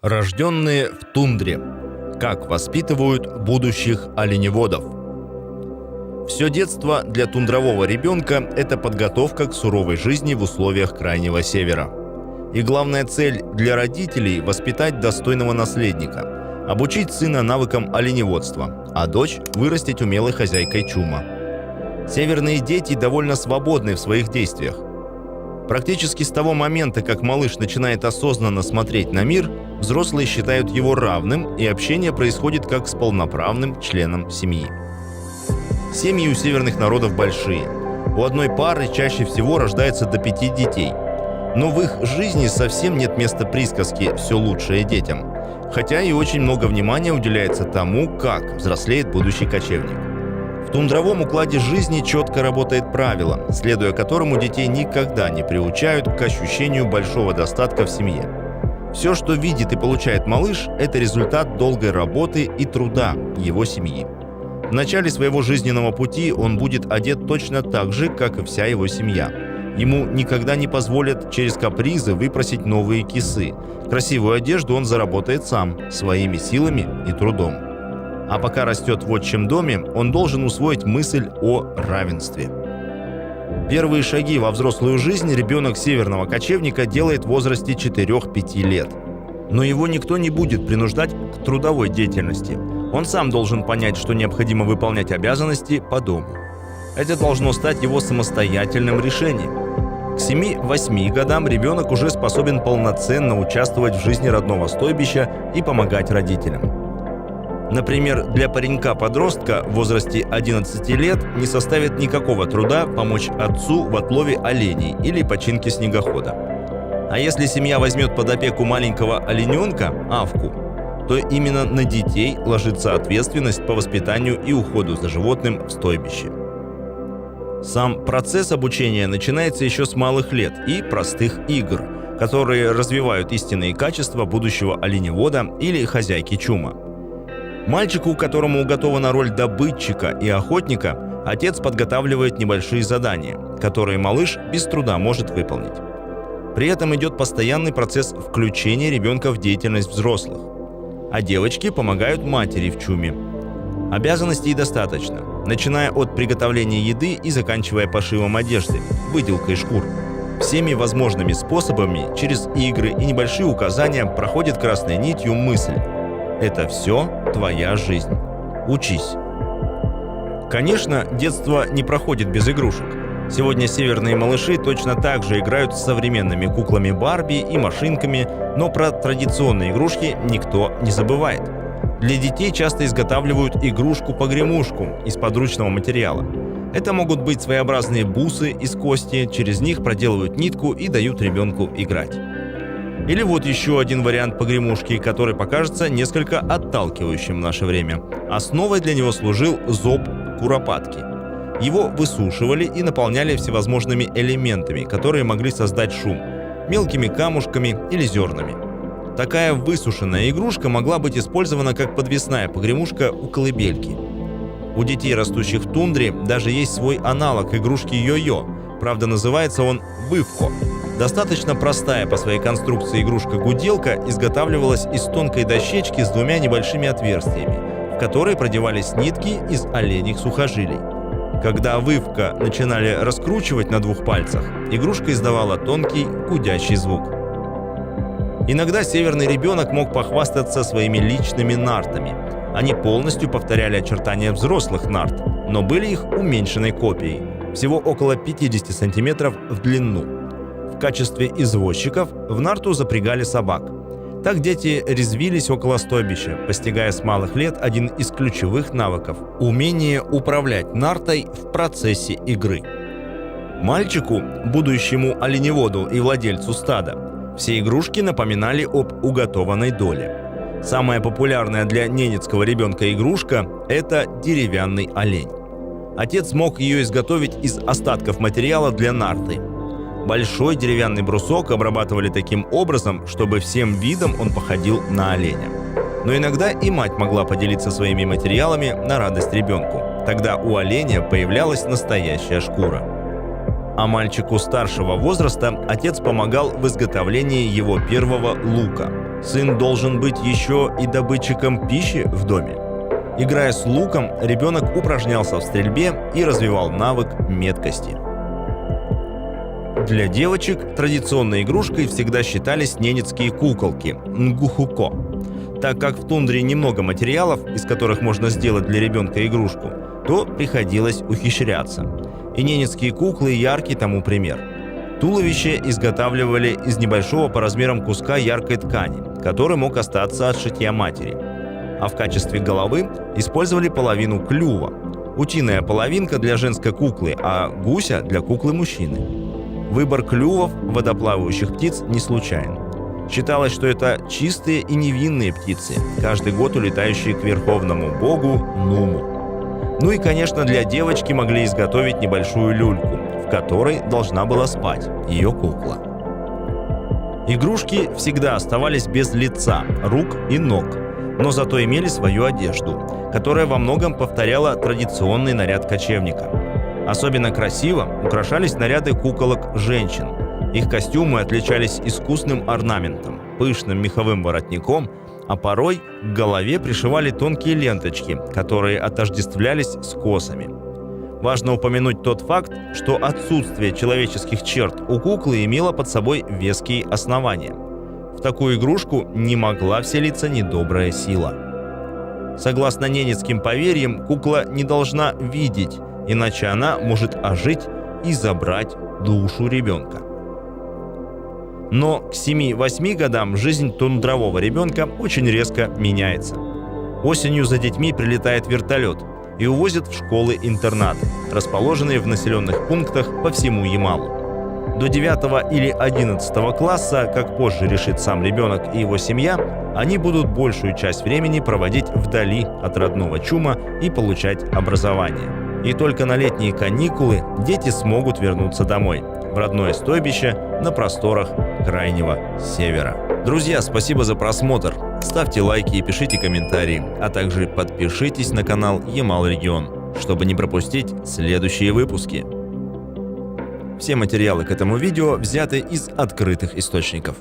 Рожденные в тундре. Как воспитывают будущих оленеводов. Все детство для тундрового ребенка – это подготовка к суровой жизни в условиях Крайнего Севера. И главная цель для родителей – воспитать достойного наследника, обучить сына навыкам оленеводства, а дочь – вырастить умелой хозяйкой чума. Северные дети довольно свободны в своих действиях. Практически с того момента, как малыш начинает осознанно смотреть на мир, взрослые считают его равным, и общение происходит как с полноправным членом семьи. Семьи у северных народов большие. У одной пары чаще всего рождается до 5 детей. Но в их жизни совсем нет места присказки «все лучшее детям», хотя и очень много внимания уделяется тому, как взрослеет будущий кочевник. В тундровом укладе жизни четко работает правило, следуя которому детей никогда не приучают к ощущению большого достатка в семье. Все, что видит и получает малыш, это результат долгой работы и труда его семьи. В начале своего жизненного пути он будет одет точно так же, как и вся его семья. Ему никогда не позволят через капризы выпросить новые кисы. Красивую одежду он заработает сам, своими силами и трудом. А пока растет в отчим доме, он должен усвоить мысль о равенстве. Первые шаги во взрослую жизнь ребенок северного кочевника делает в возрасте 4-5 лет. Но его никто не будет принуждать к трудовой деятельности. Он сам должен понять, что необходимо выполнять обязанности по дому. Это должно стать его самостоятельным решением. К 7-8 годам ребенок уже способен полноценно участвовать в жизни родного стойбища и помогать родителям. Например, для паренька-подростка в возрасте 11 лет не составит никакого труда помочь отцу в отлове оленей или починке снегохода. А если семья возьмет под опеку маленького олененка, Авку, то именно на детей ложится ответственность по воспитанию и уходу за животным в стойбище. Сам процесс обучения начинается еще с малых лет и простых игр, которые развивают истинные качества будущего оленевода или хозяйки чума. Мальчику, которому уготована роль добытчика и охотника, отец подготавливает небольшие задания, которые малыш без труда может выполнить. При этом идет постоянный процесс включения ребенка в деятельность взрослых. А девочки помогают матери в чуме. Обязанностей достаточно, начиная от приготовления еды и заканчивая пошивом одежды, выделкой шкур. Всеми возможными способами, через игры и небольшие указания проходит красной нитью мысль: это все твоя жизнь. Учись. Конечно, детство не проходит без игрушек. Сегодня северные малыши точно так же играют с современными куклами Барби и машинками, но про традиционные игрушки никто не забывает. Для детей часто изготавливают игрушку-погремушку из подручного материала. Это могут быть своеобразные бусы из кости, через них проделывают нитку и дают ребенку играть. Или вот еще один вариант погремушки, который покажется несколько отталкивающим в наше время. Основой для него служил зоб куропатки. Его высушивали и наполняли всевозможными элементами, которые могли создать шум – мелкими камушками или зернами. Такая высушенная игрушка могла быть использована как подвесная погремушка у колыбельки. У детей, растущих в тундре, даже есть свой аналог игрушки йо-йо. Правда, называется он вывко. Достаточно простая по своей конструкции игрушка-гуделка изготавливалась из тонкой дощечки с двумя небольшими отверстиями, в которые продевались нитки из оленьих сухожилий. Когда вывка начинали раскручивать на 2 пальцах, игрушка издавала тонкий гудящий звук. Иногда северный ребенок мог похвастаться своими личными нартами. Они полностью повторяли очертания взрослых нарт, но были их уменьшенной копией, всего около 50 сантиметров в длину. В качестве извозчиков в нарту запрягали собак. Так дети резвились около стойбища, постигая с малых лет один из ключевых навыков – умение управлять нартой в процессе игры. Мальчику, будущему оленеводу и владельцу стада, все игрушки напоминали об уготованной доле. Самая популярная для ненецкого ребенка игрушка – это деревянный олень. Отец мог ее изготовить из остатков материала для нарты. Большой деревянный брусок обрабатывали таким образом, чтобы всем видом он походил на оленя. Но иногда и мать могла поделиться своими материалами на радость ребенку. Тогда у оленя появлялась настоящая шкура. А мальчику старшего возраста отец помогал в изготовлении его первого лука. Сын должен быть еще и добытчиком пищи в доме. Играя с луком, ребенок упражнялся в стрельбе и развивал навык меткости. Для девочек традиционной игрушкой всегда считались ненецкие куколки – нгухуко. Так как в тундре немного материалов, из которых можно сделать для ребенка игрушку, то приходилось ухищряться. И ненецкие куклы яркий тому пример. Туловище изготавливали из небольшого по размерам куска яркой ткани, который мог остаться от шитья матери. А в качестве головы использовали половину клюва. Утиная половинка для женской куклы, а гуся для куклы мужчины. Выбор клювов водоплавающих птиц не случайен. Считалось, что это чистые и невинные птицы, каждый год улетающие к верховному богу Нуму. Ну и, конечно, для девочки могли изготовить небольшую люльку, в которой должна была спать ее кукла. Игрушки всегда оставались без лица, рук и ног, но зато имели свою одежду, которая во многом повторяла традиционный наряд кочевника. Особенно красиво украшались наряды куколок женщин. Их костюмы отличались искусным орнаментом, пышным меховым воротником, а порой к голове пришивали тонкие ленточки, которые отождествлялись с косами. Важно упомянуть тот факт, что отсутствие человеческих черт у куклы имело под собой веские основания. В такую игрушку не могла вселиться недобрая сила. Согласно ненецким поверьям, кукла не должна видеть, иначе она может ожить и забрать душу ребенка. Но к 7-8 годам жизнь тундрового ребенка очень резко меняется. Осенью за детьми прилетает вертолет и увозят в школы-интернаты, расположенные в населенных пунктах по всему Ямалу. До 9 или 11 класса, как позже решит сам ребенок и его семья, они будут большую часть времени проводить вдали от родного чума и получать образование. И только на летние каникулы дети смогут вернуться домой, в родное стойбище на просторах Крайнего Севера. Друзья, спасибо за просмотр. Ставьте лайки и пишите комментарии, а также подпишитесь на канал Ямал Регион, чтобы не пропустить следующие выпуски. Все материалы к этому видео взяты из открытых источников.